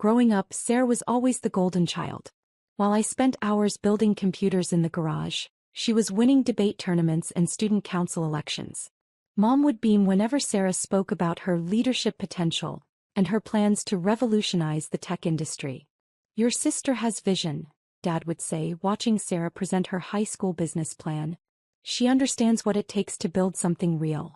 Growing up, Sarah was always the golden child. While I spent hours building computers in the garage, she was winning debate tournaments and student council elections. Mom would beam whenever Sarah spoke about her leadership potential and her plans to revolutionize the tech industry. "Your sister has vision," Dad would say, watching Sarah present her high school business plan. "She understands what it takes to build something real."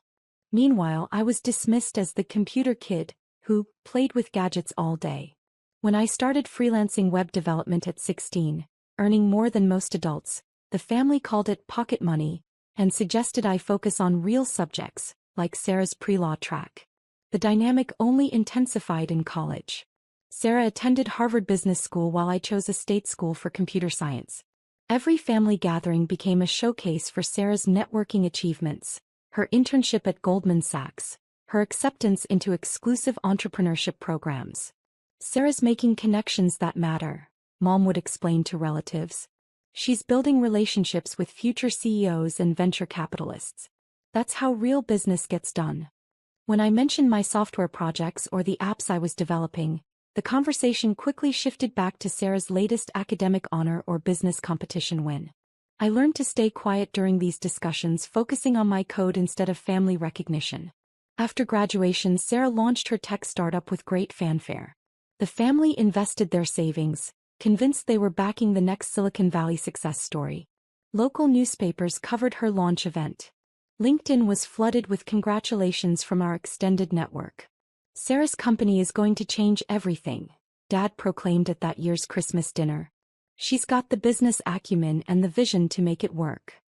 Meanwhile, I was dismissed as the computer kid who played with gadgets all day. When I started freelancing web development at 16, earning more than most adults, the family called it pocket money and suggested I focus on real subjects, like Sarah's pre-law track. The dynamic only intensified in college. Sarah attended Harvard Business School while I chose a state school for computer science. Every family gathering became a showcase for Sarah's networking achievements, her internship at Goldman Sachs, her acceptance into exclusive entrepreneurship programs. "Sarah's making connections that matter," Mom would explain to relatives. "She's building relationships with future CEOs and venture capitalists. That's how real business gets done." When I mentioned my software projects or the apps I was developing, the conversation quickly shifted back to Sarah's latest academic honor or business competition win. I learned to stay quiet during these discussions, focusing on my code instead of family recognition. After graduation, Sarah launched her tech startup with great fanfare. The family invested their savings, convinced they were backing the next Silicon Valley success story. Local newspapers covered her launch event. LinkedIn was flooded with congratulations from our extended network. "Sarah's company is going to change everything," Dad proclaimed at that year's Christmas dinner. "She's got the business acumen and the vision to make it work."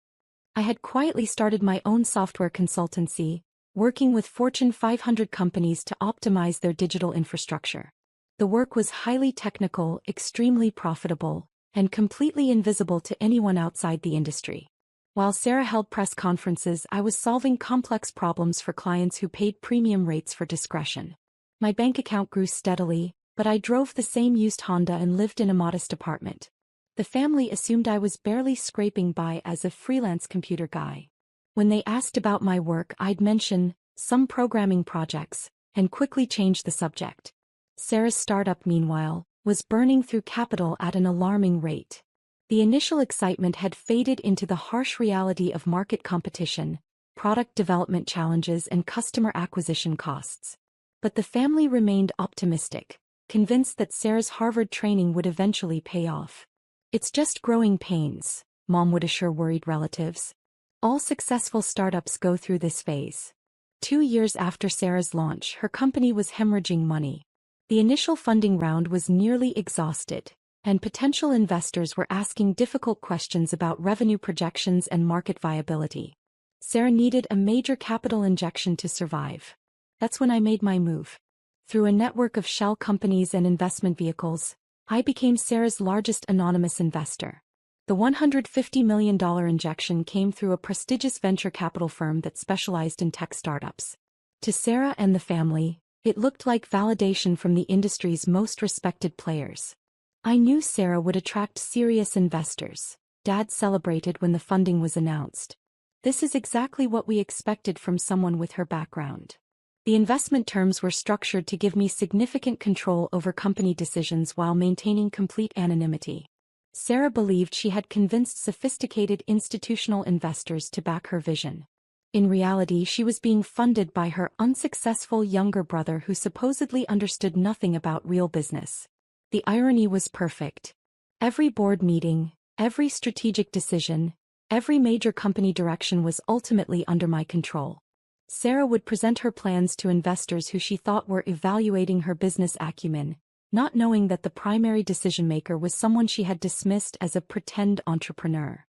I had quietly started my own software consultancy, working with Fortune 500 companies to optimize their digital infrastructure. The work was highly technical, extremely profitable, and completely invisible to anyone outside the industry. While Sarah held press conferences, I was solving complex problems for clients who paid premium rates for discretion. My bank account grew steadily, but I drove the same used Honda and lived in a modest apartment. The family assumed I was barely scraping by as a freelance computer guy. When they asked about my work, I'd mention some programming projects and quickly change the subject. Sarah's startup, meanwhile, was burning through capital at an alarming rate. The initial excitement had faded into the harsh reality of market competition, product development challenges, and customer acquisition costs. But the family remained optimistic, convinced that Sarah's Harvard training would eventually pay off. "It's just growing pains," Mom would assure worried relatives. "All successful startups go through this phase." 2 years after Sarah's launch, her company was hemorrhaging money. The initial funding round was nearly exhausted, and potential investors were asking difficult questions about revenue projections and market viability. Sarah needed a major capital injection to survive. That's when I made my move. Through a network of shell companies and investment vehicles, I became Sarah's largest anonymous investor. The $150 million injection came through a prestigious venture capital firm that specialized in tech startups. To Sarah and the family, it looked like validation from the industry's most respected players. I knew Sarah would attract serious investors, Dad celebrated when the funding was announced. "This is exactly what we expected from someone with her background." The investment terms were structured to give me significant control over company decisions while maintaining complete anonymity. Sarah believed she had convinced sophisticated institutional investors to back her vision. In reality, she was being funded by her unsuccessful younger brother who supposedly understood nothing about real business. The irony was perfect. Every board meeting, every strategic decision, every major company direction was ultimately under my control. Sarah would present her plans to investors who she thought were evaluating her business acumen, not knowing that the primary decision-maker was someone she had dismissed as a pretend entrepreneur.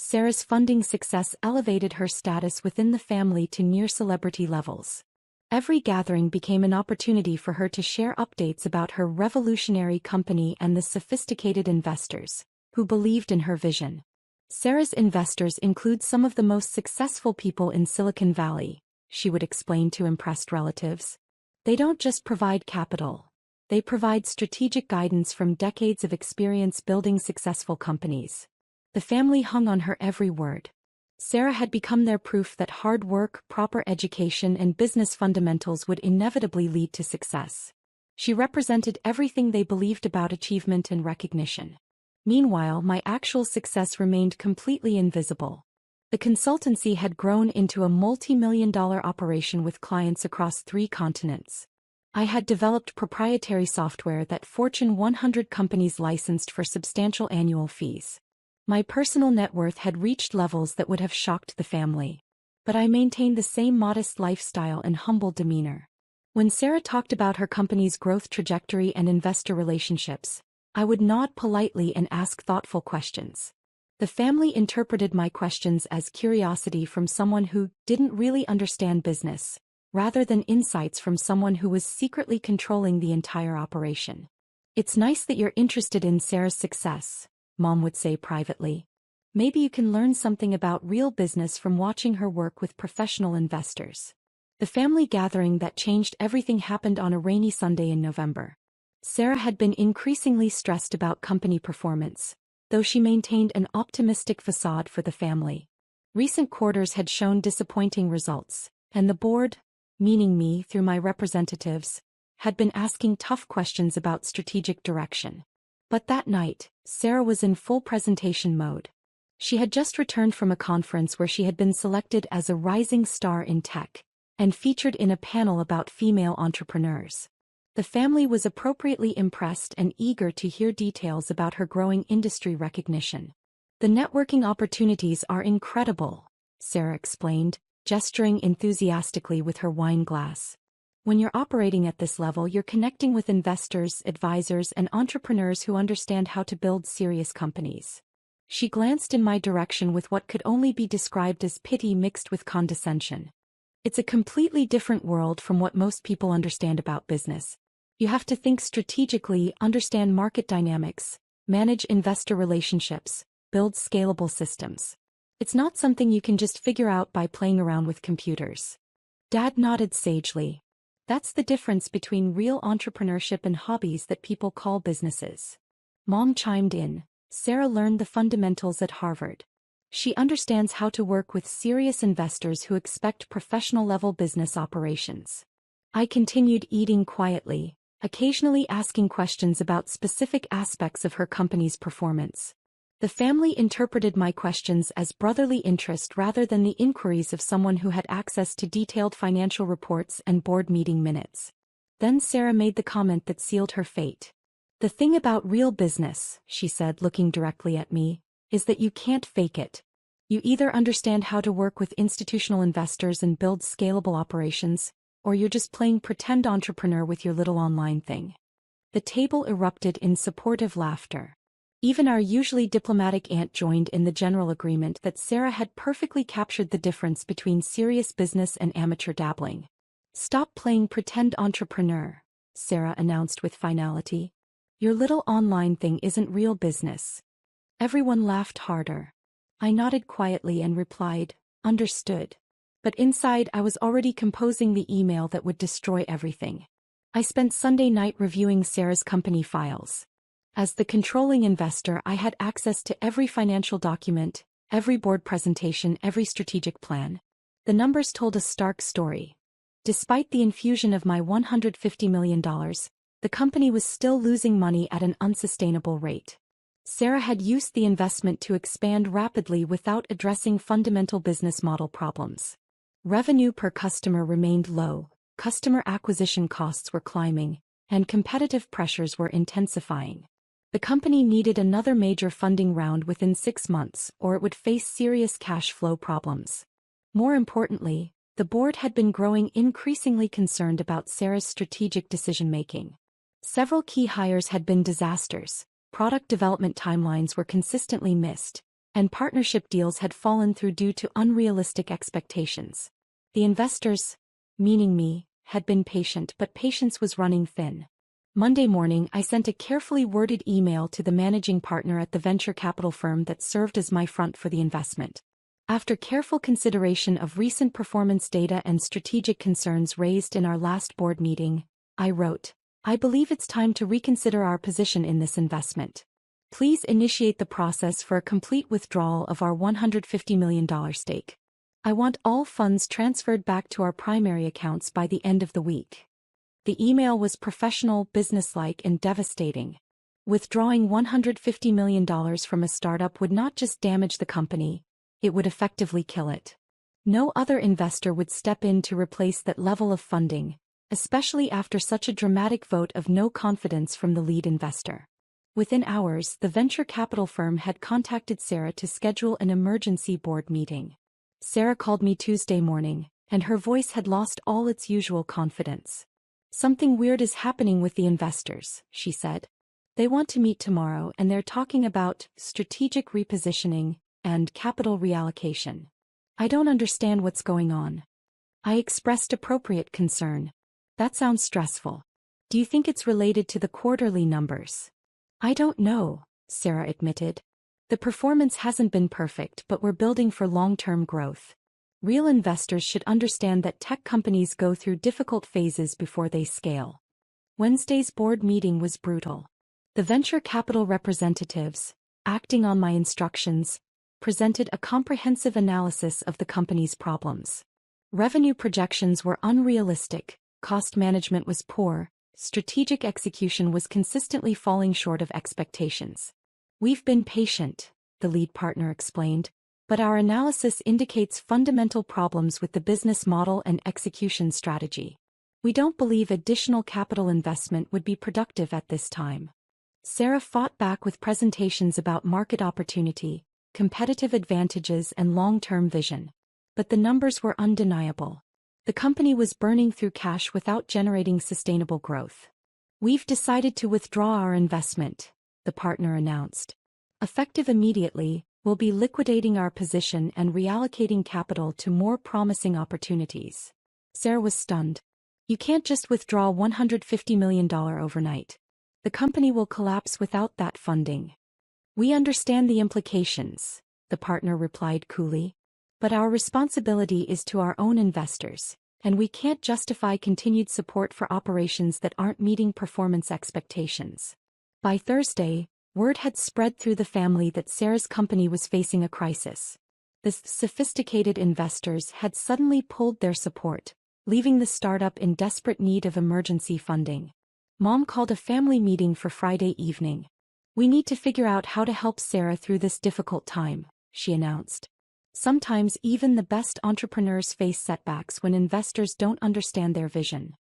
Sarah's funding success elevated her status within the family to near-celebrity levels. Every gathering became an opportunity for her to share updates about her revolutionary company and the sophisticated investors who believed in her vision. Sarah's investors include some of the most successful people in Silicon Valley, she would explain to impressed relatives. "They don't just provide capital. They provide strategic guidance from decades of experience building successful companies." The family hung on her every word. Sarah had become their proof that hard work, proper education, and business fundamentals would inevitably lead to success. She represented everything they believed about achievement and recognition. Meanwhile, my actual success remained completely invisible. The consultancy had grown into a multi-million-dollar operation with clients across 3 continents. I had developed proprietary software that Fortune 100 companies licensed for substantial annual fees. My personal net worth had reached levels that would have shocked the family. But I maintained the same modest lifestyle and humble demeanor. When Sarah talked about her company's growth trajectory and investor relationships, I would nod politely and ask thoughtful questions. The family interpreted my questions as curiosity from someone who didn't really understand business, rather than insights from someone who was secretly controlling the entire operation. "It's nice that you're interested in Sarah's success," Mom would say privately. "Maybe you can learn something about real business from watching her work with professional investors." The family gathering that changed everything happened on a rainy Sunday in November. Sarah had been increasingly stressed about company performance, though she maintained an optimistic facade for the family. Recent quarters had shown disappointing results, and the board, meaning me through my representatives, had been asking tough questions about strategic direction. But that night, Sarah was in full presentation mode. She had just returned from a conference where she had been selected as a rising star in tech, and featured in a panel about female entrepreneurs. The family was appropriately impressed and eager to hear details about her growing industry recognition. "The networking opportunities are incredible," Sarah explained, gesturing enthusiastically with her wine glass. "When you're operating at this level, you're connecting with investors, advisors, and entrepreneurs who understand how to build serious companies." She glanced in my direction with what could only be described as pity mixed with condescension. "It's a completely different world from what most people understand about business. You have to think strategically, understand market dynamics, manage investor relationships, build scalable systems. It's not something you can just figure out by playing around with computers." Dad nodded sagely. "That's the difference between real entrepreneurship and hobbies that people call businesses." Mom chimed in. "Sarah learned the fundamentals at Harvard. She understands how to work with serious investors who expect professional-level business operations." I continued eating quietly, occasionally asking questions about specific aspects of her company's performance. The family interpreted my questions as brotherly interest rather than the inquiries of someone who had access to detailed financial reports and board meeting minutes. Then Sarah made the comment that sealed her fate. "The thing about real business," she said, looking directly at me, "is that you can't fake it. You either understand how to work with institutional investors and build scalable operations, or you're just playing pretend entrepreneur with your little online thing." The table erupted in supportive laughter. Even our usually diplomatic aunt joined in the general agreement that Sarah had perfectly captured the difference between serious business and amateur dabbling. "Stop playing pretend entrepreneur," Sarah announced with finality. "Your little online thing isn't real business." Everyone laughed harder. I nodded quietly and replied, "Understood." But inside I was already composing the email that would destroy everything. I spent Sunday night reviewing Sarah's company files. As the controlling investor, I had access to every financial document, every board presentation, every strategic plan. The numbers told a stark story. Despite the infusion of my $150 million, the company was still losing money at an unsustainable rate. Sarah had used the investment to expand rapidly without addressing fundamental business model problems. Revenue per customer remained low, customer acquisition costs were climbing, and competitive pressures were intensifying. The company needed another major funding round within 6 months, or it would face serious cash flow problems. More importantly, the board had been growing increasingly concerned about Sarah's strategic decision-making. Several key hires had been disasters, product development timelines were consistently missed, and partnership deals had fallen through due to unrealistic expectations. The investors, meaning me, had been patient, but patience was running thin. Monday morning, I sent a carefully worded email to the managing partner at the venture capital firm that served as my front for the investment. After careful consideration of recent performance data and strategic concerns raised in our last board meeting, I wrote, "I believe it's time to reconsider our position in this investment. Please initiate the process for a complete withdrawal of our $150 million stake. I want all funds transferred back to our primary accounts by the end of the week." The email was professional, businesslike, and devastating. Withdrawing $150 million from a startup would not just damage the company, it would effectively kill it. No other investor would step in to replace that level of funding, especially after such a dramatic vote of no confidence from the lead investor. Within hours, the venture capital firm had contacted Sarah to schedule an emergency board meeting. Sarah called me Tuesday morning, and her voice had lost all its usual confidence. "Something weird is happening with the investors," she said. "They want to meet tomorrow and they're talking about strategic repositioning and capital reallocation. I don't understand what's going on." I expressed appropriate concern. "That sounds stressful. Do you think it's related to the quarterly numbers?" "I don't know," Sarah admitted. "The performance hasn't been perfect, but we're building for long-term growth. Real investors should understand that tech companies go through difficult phases before they scale." Wednesday's board meeting was brutal. The venture capital representatives, acting on my instructions, presented a comprehensive analysis of the company's problems. Revenue projections were unrealistic, cost management was poor, strategic execution was consistently falling short of expectations. "We've been patient," the lead partner explained, "but our analysis indicates fundamental problems with the business model and execution strategy. We don't believe additional capital investment would be productive at this time." Sarah fought back with presentations about market opportunity, competitive advantages, and long-term vision. But the numbers were undeniable. The company was burning through cash without generating sustainable growth. "We've decided to withdraw our investment," the partner announced. "Effective immediately, we'll be liquidating our position and reallocating capital to more promising opportunities." Sarah was stunned. "You can't just withdraw $150 million overnight. The company will collapse without that funding." "We understand the implications," the partner replied coolly. "But our responsibility is to our own investors, and we can't justify continued support for operations that aren't meeting performance expectations." By Thursday, word had spread through the family that Sarah's company was facing a crisis. The sophisticated investors had suddenly pulled their support, leaving the startup in desperate need of emergency funding. Mom called a family meeting for Friday evening. "We need to figure out how to help Sarah through this difficult time," she announced. "Sometimes even the best entrepreneurs face setbacks when investors don't understand their vision."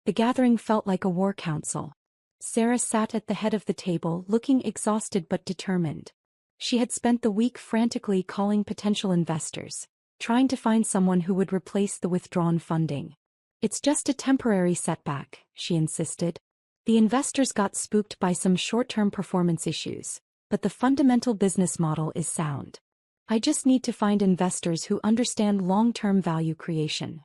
The gathering felt like a war council. Sarah sat at the head of the table, looking exhausted but determined. She had spent the week frantically calling potential investors, trying to find someone who would replace the withdrawn funding. "It's just a temporary setback," she insisted. "The investors got spooked by some short-term performance issues, but the fundamental business model is sound. I just need to find investors who understand long-term value creation."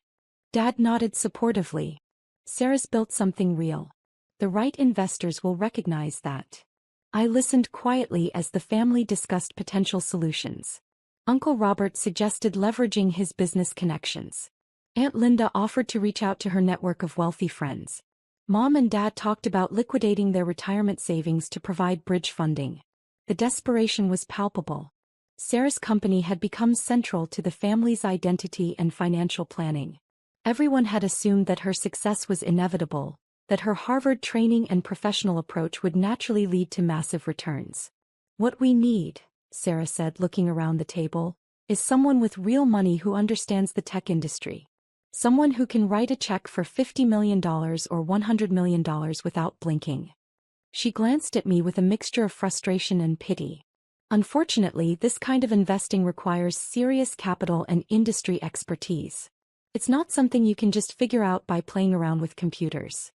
Dad nodded supportively. "Sarah's built something real. The right investors will recognize that." I listened quietly as the family discussed potential solutions. Uncle Robert suggested leveraging his business connections. Aunt Linda offered to reach out to her network of wealthy friends. Mom and Dad talked about liquidating their retirement savings to provide bridge funding. The desperation was palpable. Sarah's company had become central to the family's identity and financial planning. Everyone had assumed that her success was inevitable, that her Harvard training and professional approach would naturally lead to massive returns. "What we need," Sarah said, looking around the table, "is someone with real money who understands the tech industry. Someone who can write a check for $50 million or $100 million without blinking." She glanced at me with a mixture of frustration and pity. "Unfortunately, this kind of investing requires serious capital and industry expertise. It's not something you can just figure out by playing around with computers."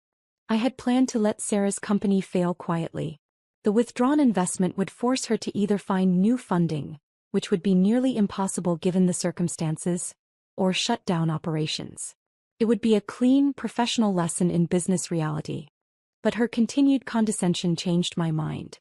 I had planned to let Sarah's company fail quietly. The withdrawn investment would force her to either find new funding, which would be nearly impossible given the circumstances, or shut down operations. It would be a clean, professional lesson in business reality. But her continued condescension changed my mind.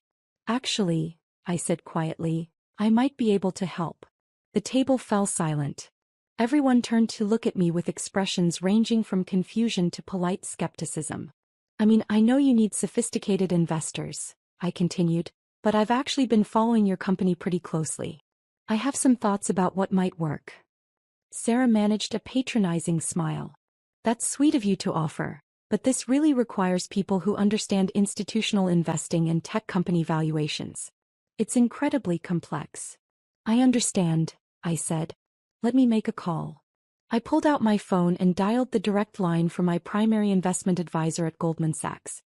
"Actually," I said quietly, "I might be able to help." The table fell silent. Everyone turned to look at me with expressions ranging from confusion to polite skepticism. I know you need sophisticated investors," I continued, "but I've actually been following your company pretty closely. I have some thoughts about what might work." Sarah managed a patronizing smile. "That's sweet of you to offer, But this really requires people who understand institutional investing and tech company valuations. It's incredibly complex. I understand, I said. Let me make a call. I pulled out my phone and dialed the direct line for my primary investment advisor at Goldman Sachs.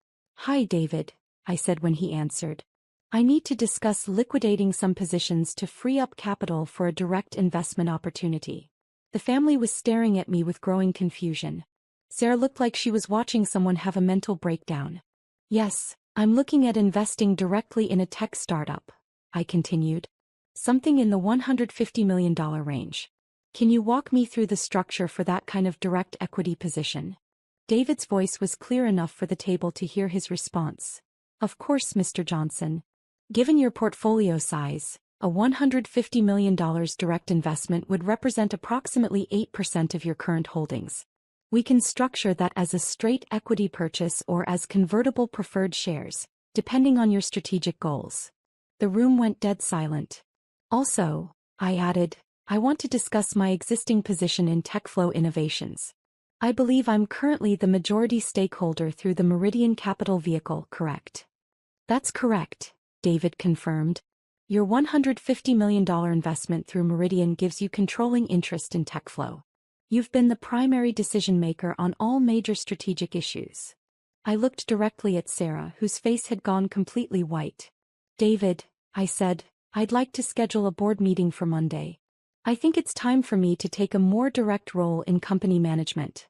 Hi, David, I said when he answered. I need to discuss liquidating some positions to free up capital for a direct investment opportunity. The family was staring at me with growing confusion. Sarah looked like she was watching someone have a mental breakdown. Yes, I'm looking at investing directly in a tech startup, I continued. Something in the $150 million range. Can you walk me through the structure for that kind of direct equity position? David's voice was clear enough for the table to hear his response. Of course, Mr. Johnson. Given your portfolio size, a $150 million direct investment would represent approximately 8% of your current holdings. We can structure that as a straight equity purchase or as convertible preferred shares, depending on your strategic goals. The room went dead silent. Also, I added, I want to discuss my existing position in TechFlow Innovations. I believe I'm currently the majority stakeholder through the Meridian Capital vehicle, correct? That's correct, David confirmed. Your $150 million investment through Meridian gives you controlling interest in TechFlow. You've been the primary decision-maker on all major strategic issues. I looked directly at Sarah, whose face had gone completely white. David, I said, I'd like to schedule a board meeting for Monday. I think it's time for me to take a more direct role in company management.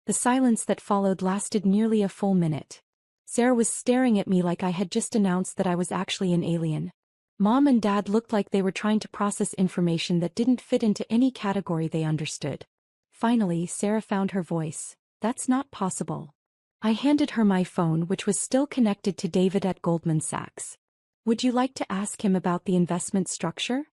The silence that followed lasted nearly a full minute. Sarah was staring at me like I had just announced that I was actually an alien. Mom and Dad looked like they were trying to process information that didn't fit into any category they understood. Finally, Sarah found her voice. That's not possible. I handed her my phone, which was still connected to David at Goldman Sachs. Would you like to ask him about the investment structure?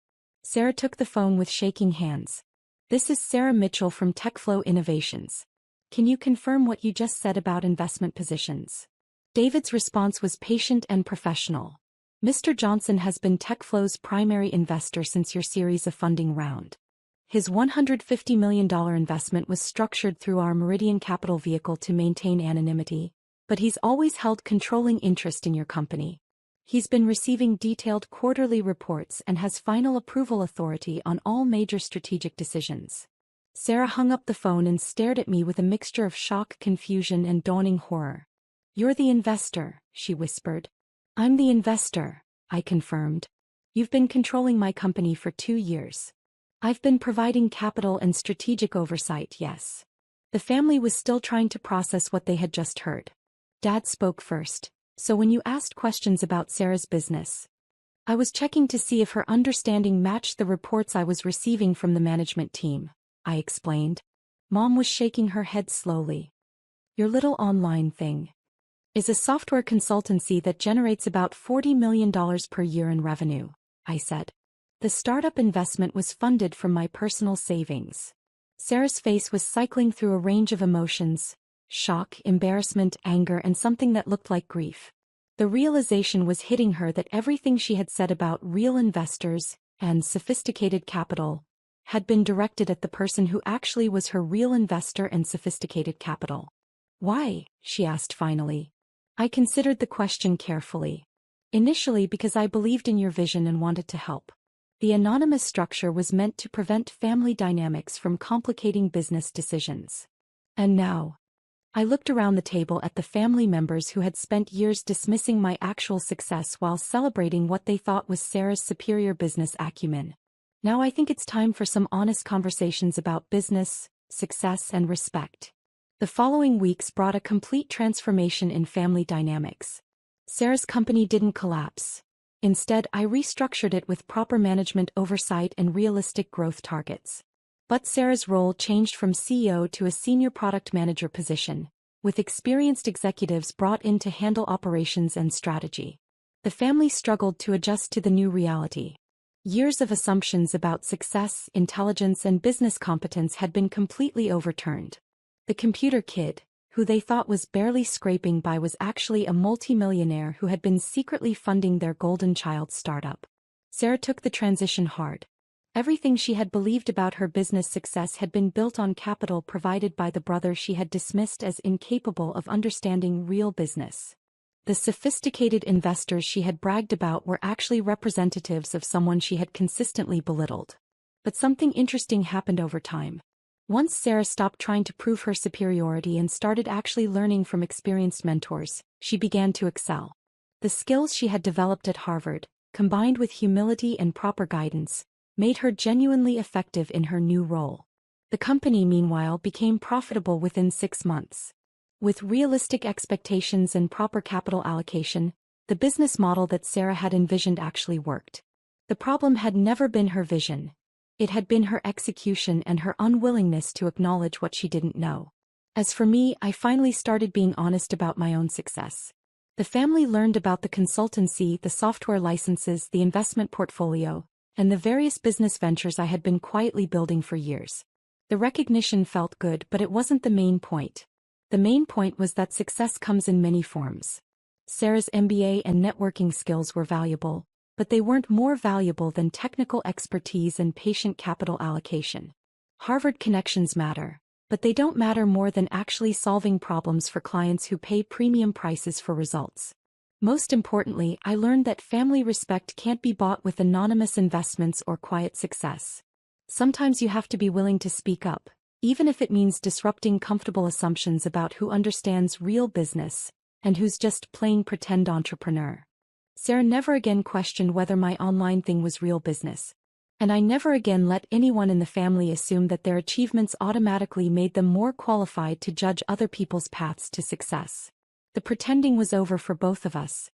Sarah took the phone with shaking hands. This is Sarah Mitchell from TechFlow Innovations. Can you confirm what you just said about investment positions? David's response was patient and professional. Mr. Johnson has been TechFlow's primary investor since your series of funding round. His $150 million investment was structured through our Meridian Capital vehicle to maintain anonymity, but he's always held controlling interest in your company. He's been receiving detailed quarterly reports and has final approval authority on all major strategic decisions. Sarah hung up the phone and stared at me with a mixture of shock, confusion, and dawning horror. You're the investor, she whispered. I'm the investor, I confirmed. You've been controlling my company for 2 years. I've been providing capital and strategic oversight, yes. The family was still trying to process what they had just heard. Dad spoke first. So when you asked questions about Sarah's business, I was checking to see if her understanding matched the reports I was receiving from the management team, I explained. Mom was shaking her head slowly. Your little online thing is a software consultancy that generates about $40 million per year in revenue, I said. The startup investment was funded from my personal savings. Sarah's face was cycling through a range of emotions: shock, embarrassment, anger, and something that looked like grief. The realization was hitting her that everything she had said about real investors and sophisticated capital had been directed at the person who actually was her real investor and sophisticated capital. Why? She asked finally. I considered the question carefully. Initially because I believed in your vision and wanted to help. The anonymous structure was meant to prevent family dynamics from complicating business decisions. And now, I looked around the table at the family members who had spent years dismissing my actual success while celebrating what they thought was Sarah's superior business acumen. Now I think it's time for some honest conversations about business, success, and respect. The following weeks brought a complete transformation in family dynamics. Sarah's company didn't collapse. Instead, I restructured it with proper management oversight and realistic growth targets. But Sarah's role changed from CEO to a senior product manager position, with experienced executives brought in to handle operations and strategy. The family struggled to adjust to the new reality. Years of assumptions about success, intelligence, and business competence had been completely overturned. The computer kid, who they thought was barely scraping by, was actually a multimillionaire who had been secretly funding their golden child startup. Sarah took the transition hard. Everything she had believed about her business success had been built on capital provided by the brother she had dismissed as incapable of understanding real business. The sophisticated investors she had bragged about were actually representatives of someone she had consistently belittled. But something interesting happened over time. Once Sarah stopped trying to prove her superiority and started actually learning from experienced mentors, she began to excel. The skills she had developed at Harvard, combined with humility and proper guidance, made her genuinely effective in her new role. The company, meanwhile, became profitable within 6 months. With realistic expectations and proper capital allocation, the business model that Sarah had envisioned actually worked. The problem had never been her vision. It had been her execution and her unwillingness to acknowledge what she didn't know. As for me, I finally started being honest about my own success. The family learned about the consultancy, the software licenses, the investment portfolio, and the various business ventures I had been quietly building for years. The recognition felt good, but it wasn't the main point. The main point was that success comes in many forms. Sarah's MBA and networking skills were valuable, but they weren't more valuable than technical expertise and patient capital allocation. Harvard connections matter, but they don't matter more than actually solving problems for clients who pay premium prices for results. Most importantly, I learned that family respect can't be bought with anonymous investments or quiet success. Sometimes you have to be willing to speak up, even if it means disrupting comfortable assumptions about who understands real business and who's just plain pretend entrepreneur. Sarah never again questioned whether my online thing was real business. And I never again let anyone in the family assume that their achievements automatically made them more qualified to judge other people's paths to success. The pretending was over for both of us,